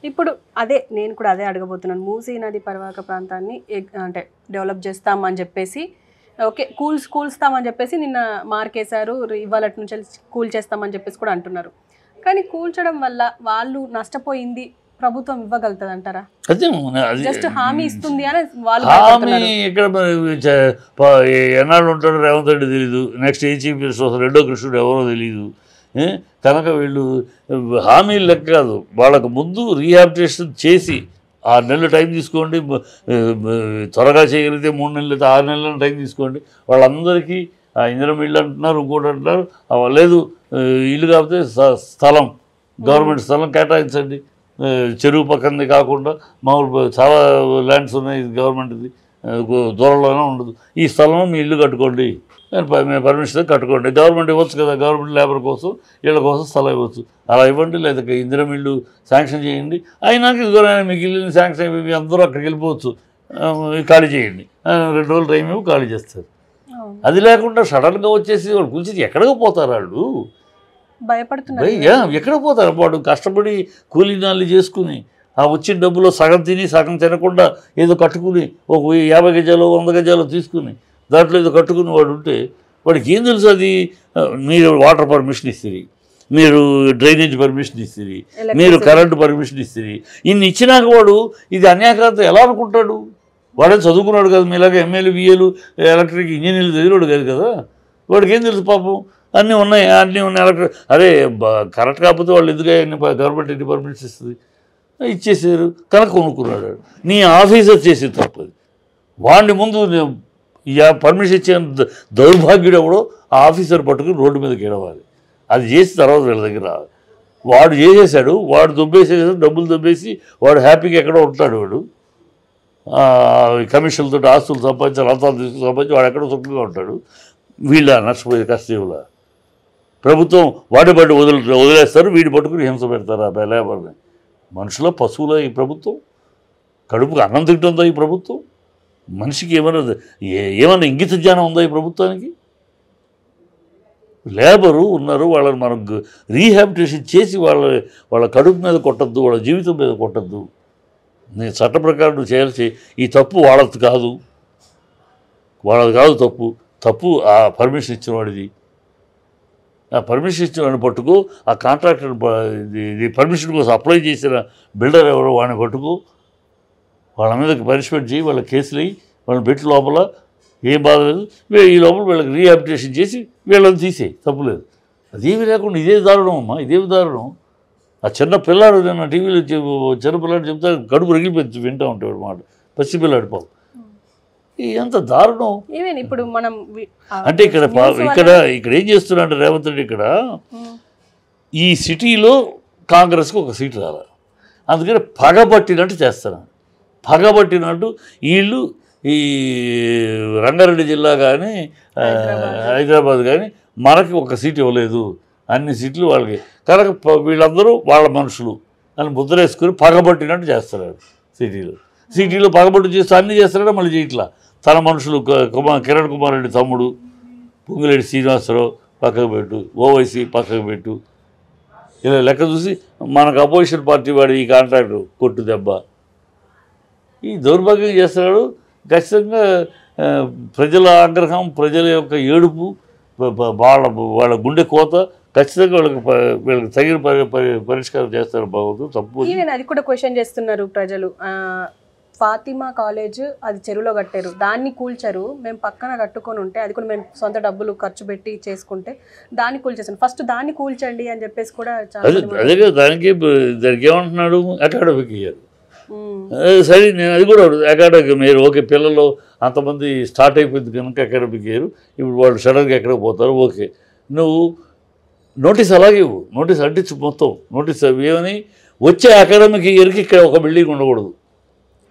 ఇప్పుడు అదే నేను కూడా అదే అడగబోతున్నాను. మూసీ నది పరివాహక ప్రాంతాన్ని అంటే డెవలప్ చేస్తామని చెప్పేసి ఓకే కూల్స్తామని చెప్పేసి నిన్న మార్కేశారు. ఇవాళటి నుంచి కూల్ చేస్తామని చెప్పేసి కూడా అంటున్నారు. కానీ కూల్చడం వల్ల వాళ్ళు నష్టపోయింది ప్రభుత్వం ఇవ్వగలుగుతుంది అంటారా? జస్ట్ హామీ ఇస్తుంది అని వాళ్ళు హామీ ఇక్కడ ఎన్నాళ్ళు ఉంటాడు రేవంత్ రెడ్డి తెలీదు, నెక్స్ట్ ఏ చీఫ్ మినిస్టర్ వస్తారు రెండో కృష్ణుడు ఎవరో తెలీదు. కనుక వీళ్ళు హామీలు లెక్క కాదు, వాళ్ళకు ముందు రీహాబిటేషన్ చేసి 6 నెలలు టైం తీసుకోండి, త్వరగా చేయగలిగితే 3 నెలలు అయితే 6 నెలల టైం తీసుకోండి. వాళ్ళందరికీ ఇందిరమ్మ ఇల్లు అంటున్నారు, ఇంకోటి అంటున్నారు. లేదు ఇల్లు కాకపోతే స్థలం, గవర్నమెంట్ స్థలం కేటాయించండి, చెరువు పక్కనది కాకుండా మామూలు చాలా ల్యాండ్స్ ఉన్నాయి గవర్నమెంట్ది, దూరంలోనే ఉండదు, ఈ స్థలం మీ ఇల్లు కట్టుకోండి, మేము పర్మిషన్ కట్టుకోండి. గవర్నమెంట్ ఇవ్వచ్చు కదా, గవర్నమెంట్ లేబర్ కోసం వీళ్ళ కోసం స్థలం ఇవ్వచ్చు, అలా ఇవ్వండి. లేదా ఇందిరమ్మ ఇల్లు శాంక్షన్ చేయండి, అయినాక ఇదిగో మీకు ఇల్లు శాంక్షన్ అయిపోయి అందరూ అక్కడికి వెళ్ళిపోవచ్చు, ఖాళీ చేయండి, 2 రోజులు టైం ఏమో ఖాళీ చేస్తారు. అది లేకుండా సడన్గా వచ్చేసి వాళ్ళు కూర్చొని ఎక్కడికి పోతారు, వాళ్ళు భయపడుతున్నారు. ఎక్కడ పోతారు? వాడు కష్టపడి కూలీనాళ్ళు చేసుకుని ఆ వచ్చిన డబ్బులో సగం తిని సగం తినకుండా ఏదో కట్టుకుని ఒక 50 గజాలు 100 గజాలు తీసుకుని దాంట్లో ఏదో కట్టుకుని వాడు ఉంటే వాడికి ఏం తెలుసు? అది మీరు వాటర్ పర్మిషన్ ఇస్తుంది, మీరు డ్రైనేజ్ పర్మిషన్ ఇస్తుంది, మీరు కరెంటు పర్మిషన్ ఇస్తుంది, ఇన్ని ఇచ్చినాక వాడు ఇది అన్యాక్రాంత ఎలా అనుకుంటాడు? వాడే చదువుకున్నాడు కదా, మీలాగా ఎమ్మెల్యే బిఏలు ఎలక్ట్రిక్ ఇంజనీర్లు చదివినాడు కాదు కదా, వాడికి ఏం తెలుసు పాపం? అన్నీ ఉన్నాయి ఎలక్ట్రిక్. అరే కరెక్ట్ కాకపోతే వాళ్ళు ఎందుకు గవర్నమెంట్ ఎన్ని పర్మిషన్స్ ఇస్తుంది, ఇచ్చేసారు కనుక కొనుక్కున్నాడు. నీ ఆఫీసర్ చేసే తప్పది, వాడిని ముందు పర్మిషన్ ఇచ్చే దౌర్భాగ్యుడు ఎవడో ఆ ఆఫీసర్ పట్టుకుని రోడ్డు మీదకి ఎడవాలి. అది చేసిన తర్వాత వీళ్ళ దగ్గర వాడు చేసేసాడు, వాడు దొబ్బేసేసాడు, డబ్బులు దొబ్బేసి వాడు హ్యాపీగా ఎక్కడో ఉంటాడు. వాడు కమిషన్లతో ఆస్తులు సంపాదించాలి, అంతాలు తీసుకుని సంపాదించి వాడు ఎక్కడో సుఖంగా ఉంటాడు. వీళ్ళ నష్టపోయే కష్టజీవుల ప్రభుత్వం వాడి బట్టి వదిలేస్తారు, వీడి పట్టుకుని హింస పెడతారు ఆ లేబర్ని. మనుషుల పశువుల ఈ ప్రభుత్వం, కడుపుకు అన్నం తింటుందా ఈ ప్రభుత్వం? మనిషికి ఏమైనా ఇంగిత జ్ఞానం ఉందా ఈ ప్రభుత్వానికి? లేబరు ఉన్నారు, వాళ్ళని మనం రీహాబిటేషన్ చేసి వాళ్ళ కడుపు మీద కొట్టద్దు, వాళ్ళ జీవితం మీద కొట్టద్దు. నేను చట్ట ప్రకారం నువ్వు చేయాల్సి, ఈ తప్పు వాళ్ళది కాదు తప్పు ఆ పర్మిషన్ ఇచ్చిన వాడిది. ఆ పర్మిషన్ ఇచ్చిన వాడిని పట్టుకో, ఆ కాంట్రాక్టర్ ఇది పర్మిషన్ కోసం అప్లై చేసిన బిల్డర్ ఎవరో వాడిని పట్టుకో, వాళ్ళ మీద పనిష్మెంట్ చేయి, వాళ్ళ కేసులు అయ్యి వాళ్ళని పెట్టి లోపల ఏం బాధ లేదు, ఈ లోపల వీళ్ళకి రీహాబిటేషన్ చేసి వీళ్ళని తీసేయి, తప్పులేదు. అదేమి లేకుండా ఇదే దారుణం అమ్మా, ఇదేమి దారుణం. ఆ చిన్న పిల్లాడు నేను టీవీలో చిన్న పిల్లాడు చెప్తే కడుపు రగిలిపోయి వింటూ ఉంటాడు మాట, పసి పిల్లాడు పాపం. ఎంత దారుణం. ఇప్పుడు మనం అంటే ఇక్కడ ఏం చేస్తున్నాడు రేవంత్ రెడ్డి, ఇక్కడ ఈ సిటీలో కాంగ్రెస్కి ఒక సీటు రావాలి, అందుకని పగబట్టినట్టు చేస్తాను. పగబట్టినట్టు వీళ్ళు ఈ రంగారెడ్డి జిల్లా కానీ హైదరాబాద్ కానీ మనకి ఒక సీటు ఇవ్వలేదు, అన్ని సీట్లు వాళ్ళకి, కనుక వీళ్ళందరూ వాళ్ళ మనుషులు అని ముద్రేసుకుని పగబట్టినట్టు చేస్తున్నాడు. సిటీలో పగబట్టు చేస్తూ అన్నీ చేస్తున్నాడు. మళ్ళీ ఇట్లా తన మనుషులు కిరణ్ కుమార్ రెడ్డి తమ్ముడు పొంగులేటి శ్రీనివాసరావు పక్కకు పెట్టు, ఓవైసీ పక్కకు పెట్టు, ఇలా లెక్క చూసి మనకు అపోజిషన్ పార్టీ వాడు ఈ కాంట్రాక్టు కొట్టు దెబ్బ, ఈ దౌర్భాగ్యం చేస్తున్నాడు. ఖచ్చితంగా ప్రజల ఆగ్రహం, ప్రజల యొక్క ఏడుపు, వాళ్ళ గుండె కోత ఖచ్చితంగా వీళ్ళకి తగిన పరిష్కారం చేస్తారు. బాగుంది తప్పు. అది కూడా క్వశ్చన్ చేస్తున్నారు ప్రజలు. ఫాతిమా కాలేజ్ అది చెరువులో కట్టారు, దాన్ని కూల్చారు, మేము పక్కన కట్టుకొని ఉంటే అది కూడా మేము సొంత డబ్బులు ఖర్చు పెట్టి చేసుకుంటే దాన్ని కూల్చేసాను, ఫస్ట్ దాన్ని కూల్చండి అని చెప్పేసి కూడా. అదే కదా దానికి ఏమంటున్నాడు, అకాడమిక్ ఇయర్ సరే, నేను అది కూడా అకాడమిక్ మీరు ఓకే, పిల్లలు అంతమంది స్టార్ట్ అయిపోయింది కనుక అకాడమిక్ ఇయర్, ఇప్పుడు వాళ్ళు సడన్గా ఎక్కడికి పోతారు, ఓకే నువ్వు నోటీస్ అలాగే ఇవ్వు, నోటీస్ అంటించు, మొత్తం నోటీస్ ఏమని వచ్చే అకాడమిక్ ఇయర్కి ఇక్కడ ఒక బిల్డింగ్ ఉండకూడదు.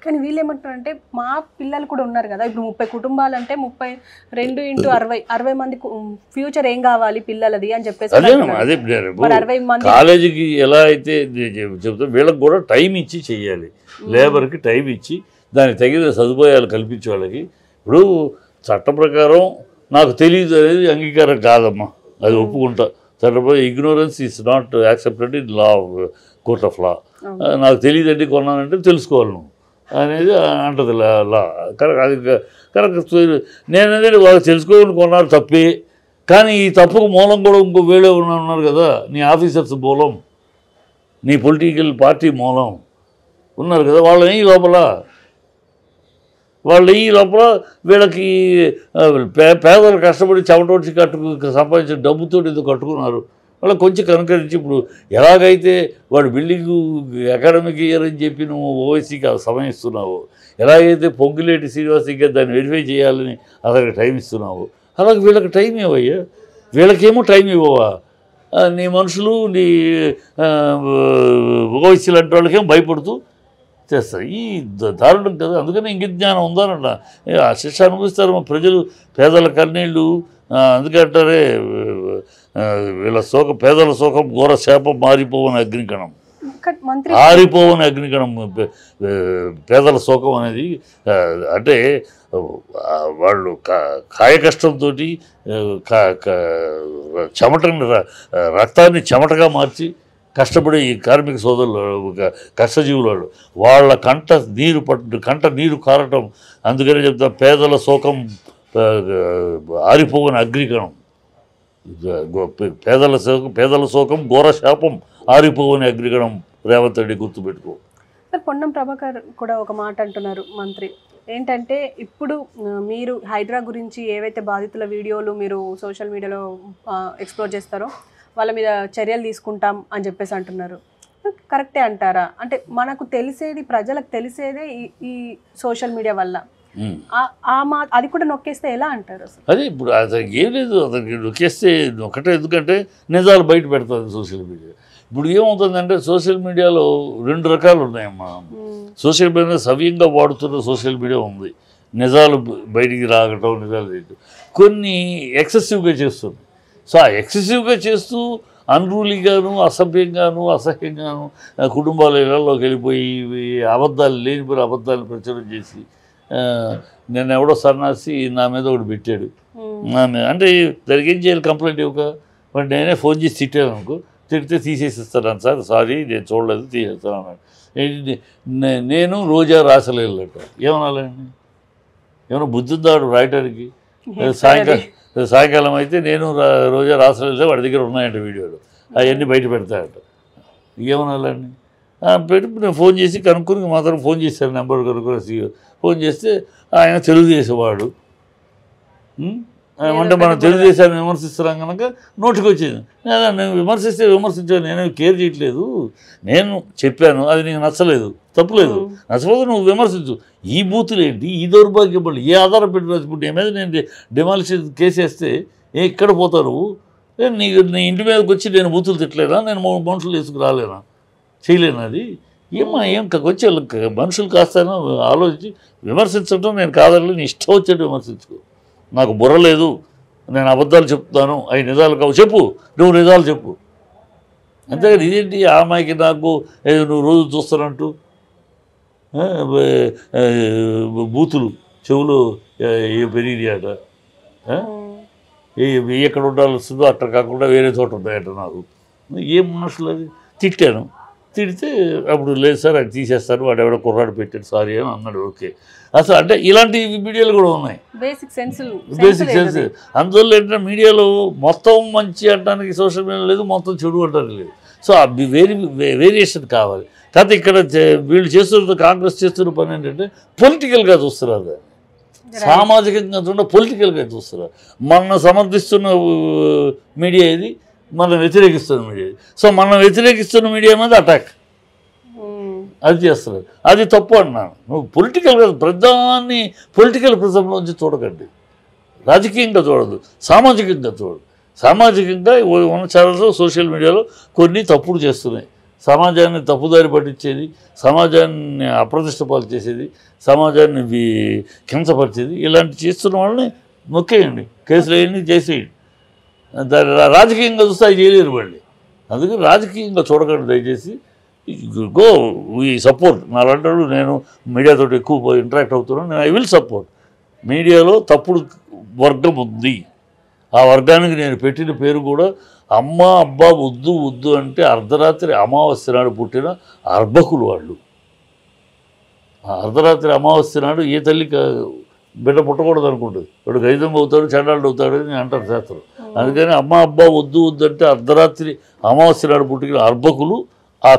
కానీ వీళ్ళు ఏమంటారంటే మా పిల్లలు కూడా ఉన్నారు కదా, ఇప్పుడు 30 కుటుంబాలు అంటే 32 × 60 మంది ఫ్యూచర్ ఏం కావాలి పిల్లలది అని చెప్పేసి. అదే కాలేజీకి ఎలా అయితే చెప్తా వీళ్ళకి కూడా టైం ఇచ్చి చెయ్యాలి, లేబర్కి టైం ఇచ్చి దానికి తగిన సదుపాయాలు కల్పించే వాళ్ళకి. ఇప్పుడు చట్ట ప్రకారం నాకు తెలియదు అనేది అంగీకారం కాదమ్మా, అది ఒప్పుకుంటా. చట్టప్రకారం ignorance is not accepted in law court of law. నాకు తెలియదండి కొన్నానంటే తెలుసుకోవాలి నువ్వు అనేది అంటది లా. కరెక్ట్, అది కరెక్ట్. నేనదే వాళ్ళు తెలుసుకోవాలని కొన్నారు తప్పే, కానీ ఈ తప్పుకు మూలం కూడా ఇంకో వేళే ఉన్నారు కదా, నీ ఆఫీసర్స్ మూలం, నీ పొలిటికల్ పార్టీ మూలం ఉన్నారు కదా, వాళ్ళు ఈ లోపల వీళ్ళకి పేదలు కష్టపడి చెమటోడ్చి సంపాదించిన డబ్బుతో ఇది కట్టుకున్నారు. వాళ్ళకి కొంచెం కనుకరించి ఇప్పుడు ఎలాగైతే వాడు బిల్డింగు అకాడమిక్ ఇయర్ అని చెప్పి నువ్వు ఓవైసీకి సమయం ఇస్తున్నావు, ఎలాగైతే పొంగులేటి శ్రీనివాసకి దాన్ని వెరిఫై చేయాలని అతనికి టైం ఇస్తున్నావు, అలాగే వీళ్ళకి టైం ఇవ్వయ్యా. వీళ్ళకేమో టైం ఇవ్వవా? నీ మనుషులు నీ ఓవైసీ లాంటి వాళ్ళకేమో భయపడుతూ చేస్తారు. ఈ దారుణం కదా. అందుకని ఇంగిత జ్ఞానం ఉందానంట, ఆ శిక్ష అనుభవిస్తారు మా ప్రజలు, పేదల కన్నీళ్ళు. అందుకంటారే వీళ్ళ పేదల శోకం ఘోర శాపం మారిపోవని అగ్నికణం, ఆరిపోవని అగ్నికణం. పేదల శోకం అనేది అంటే వాళ్ళు కాయ కష్టంతో చెమటని రక్తాన్ని చెమటగా మార్చి కష్టపడే ఈ కార్మిక సోదరులు, కష్టజీవులు, వాళ్ళ కంట నీరు కారటం. అందుకనే చెప్తా పేదల శోకం ఆరిపోవని అగ్నికణం, పేదల శోకం ఘోర శాపం ఆరిపోవని అగ్నికణం. రేవంత్ రెడ్డి గుర్తుపెట్టుకో. సార్, పొన్నం ప్రభాకర్ కూడా ఒక మాట అంటున్నారు మంత్రి, ఏంటంటే ఇప్పుడు మీరు హైడ్రా గురించి ఏవైతే బాధితుల వీడియోలు మీరు సోషల్ మీడియాలో ఎక్స్ప్లోర్ చేస్తారో వాళ్ళ మీద చర్యలు తీసుకుంటాం అని చెప్పేసి అంటున్నారు. కరెక్టే అంటారా? అంటే మనకు తెలిసేది, ప్రజలకు తెలిసేదే ఈ సోషల్ మీడియా వల్ల, అది కూడా నొక్కేస్తే ఎలా అంటారు అసలు? అదే ఇప్పుడు అతనికి ఏం లేదు, అతనికి నొక్కేస్తే ఒకటే, ఎందుకంటే నిజాలు బయట పెడతారు సోషల్ మీడియా. ఇప్పుడు ఏమవుతుందంటే సోషల్ మీడియాలో రెండు రకాలు ఉన్నాయమ్మా. సోషల్ మీడియా సవ్యంగా వాడుతున్న సోషల్ మీడియా ఉంది, నిజాలు బయటికి రాగటం, నిజాలు చేయటం. కొన్ని ఎక్సెసివ్గా చేస్తుంది. సో ఆ ఎక్సెసివ్గా చేస్తూ అన్రూలీగాను, అసభ్యంగాను, అసహ్యంగాను కుటుంబాల ఇళ్లలోకి వెళ్ళిపోయి అబద్ధాలు లేనిపోయిన అబద్ధాలను ప్రచారం చేసి, నేను ఎవడో సన్నాసి నా మీద ఒకటి పెట్టాడు, అంటే దానికి ఏం చేయాలి? కంప్లైంట్ ఇవ్వక మరి నేనే ఫోన్ చేసి తిట్టాను అనుకో, తిడితే తీసేసిస్తాను సార్, సారీ నేను చూడలేదు తీసేస్తాను అన్నాడు. నేను రోజా రాసలేదట, ఏమనాలండి? ఏమైనా బుద్ధి ఉందాడు రాయటానికి? సాయంకాలం అయితే నేను రోజా రాసలేదు, వాడి దగ్గర ఉన్నాయంట వీడియోలు, అవన్నీ బయట పెడతాయట. ఏమనాలండి? పెట్టి నేను ఫోన్ చేసి కనుక్కొని మాత్రం ఫోన్ చేశాను, నెంబర్ కనుక్కొని ఫోన్ చేస్తే ఆయన తెలుగుదేశవాడు అంటే మనం తెలుగుదేశాన్ని విమర్శిస్తున్నాం కనుక నోటికి వచ్చింది. నేను విమర్శిస్తే విమర్శించాను, నేనే కేర్ చేయట్లేదు, నేను చెప్పాను, అది నీకు నచ్చలేదు, తప్పులేదు, నచ్చకపోతే నువ్వు విమర్శించు. ఈ బూతులు ఏంటి, ఈ దౌర్భాగ్యం పడి ఏ ఆధారం పెట్టి ఇప్పుడు నీ మీద నేను డిమాలిషన్ కేసు వేస్తే ఎక్కడ పోతారు? నీ ఇంటి మీదకి వచ్చి నేను బూతులు తిట్టలేనా, నేను మనుషులు తీసుకురాలేనా, చేయలేను? అది ఏం వచ్చి మనుషులు కాస్తానో ఆలోచించి విమర్శించడం నేను కాదని నీ ఇష్టం వచ్చేట్టు విమర్శించుకో. నాకు బుర్ర లేదు, నేను అబద్ధాలు చెప్తాను, అవి నిజాలు కావు, చెప్పు, నువ్వు నిజాలు చెప్పు. అంతేగాని ఇదేంటి ఆ అమ్మాయికి నాకు నువ్వు రోజు చూస్తానంటూ బూతులు చెవులు పెరిగినాయట, ఎక్కడ ఉండాల్సిందో అట్లా కాకుండా వేరే చోట ఉన్నాయట. నాకు ఏం మనుషులు అది? తిట్టాను, తిడితే అప్పుడు లేదు సార్ అది తీసేస్తారు, వాడు ఎవడో కుర్రాడు పెట్టాడు సారీ అని అన్నాడు. ఓకే, అసలు అంటే ఇలాంటి వీడియోలు కూడా ఉన్నాయి, బేసిక్ సెన్స్. అందువల్ల ఏంటంటే మీడియాలో మొత్తం మంచి అంటానికి సోషల్ మీడియా లేదు, మొత్తం చెడు అంటానికి లేదు. సో వేరియేషన్ కావాలి. కాకపోతే ఇక్కడ వీళ్ళు చేస్తున్న కాంగ్రెస్ చేస్తున్న పని ఏంటంటే పొలిటికల్గా చూస్తున్నారు, దాన్ని సామాజికంగా చూడ పొలిటికల్గా చూస్తున్నారు. మన సమర్థిస్తున్న మీడియా ఇది, మనం వ్యతిరేకిస్తున్న మీడియా ఇది. సో మనం వ్యతిరేకిస్తున్న మీడియా మీద అటాక్ అది చేస్తున్నారు, అది తప్పు అన్నాను. నువ్వు పొలిటికల్గా ప్రధాన్ని పొలిటికల్ ప్రిజంలోంచి చూడకండి, రాజకీయంగా చూడదు, సామాజికంగా చూడదు. సామాజికంగా ఉన్న ఛానల్స్ సోషల్ మీడియాలో కొన్ని తప్పుడు చేస్తున్నాయి, సమాజాన్ని తప్పుదారి పట్టించేది, సమాజాన్ని అప్రతిష్టపాలు చేసేది, సమాజాన్ని కించపరిచేది, ఇలాంటి చేస్తున్న వాళ్ళని నొక్కేయండి, కేసులు వేయండి, చేసేయండి. దాన్ని రాజకీయంగా చూస్తే అది చేయలేరు వాళ్ళు. అందుకని రాజకీయంగా చూడకండి దయచేసి. Go we support. నా లాంటి నేను మీడియాతో ఎక్కువ ఇంటరాక్ట్ అవుతున్నాను, నేను ఐ విల్ సపోర్ట్. మీడియాలో తప్పుడు వర్గం ఉంది, ఆ వర్గానికి నేను పెట్టిన పేరు కూడా అమ్మ అబ్బా వద్దు వద్దు అంటే అర్ధరాత్రి అమావాస్య నాడు పుట్టిన అర్భకులు వాళ్ళు. అర్ధరాత్రి అమావాస్య నాడు ఏ తల్లి బిడ్డ పుట్టకూడదు అనుకుంటుంది. వాడు గైదం అవుతాడు, చండాలుడు అవుతాడు అని అంటారు శాస్త్రం. అందుకని అమ్మ అబ్బా వద్దు వద్దు అంటే అర్ధరాత్రి అమావాస్య నాడు పుట్టిన అర్భకులు ఆ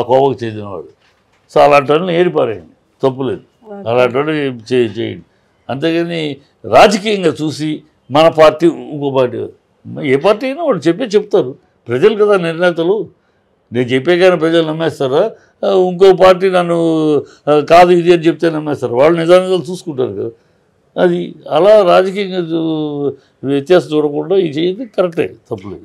కోవకు చెందినవాడు. సో అలాంటి వాళ్ళని ఏరిపారేయండి, తప్పులేదు. అలాంటి వాళ్ళు చేయండి. అంతేగాని రాజకీయంగా చూసి మన పార్టీ ఇంకో పార్టీ, ఏ పార్టీ అయినా వాళ్ళు చెప్తారు. ప్రజలు కదా నిర్ణేతలు. నేను చెప్పే కానీ ప్రజలు నమ్మేస్తారా? ఇంకో పార్టీ నన్ను కాదు ఇది అని చెప్తే నమ్మేస్తారు. వాళ్ళు నిజానిజాలు చూసుకుంటారు కదా. అది అలా రాజకీయంగా వ్యత్యాసం చూడకుండా ఇది చేయదు, కరెక్టే, తప్పులేదు.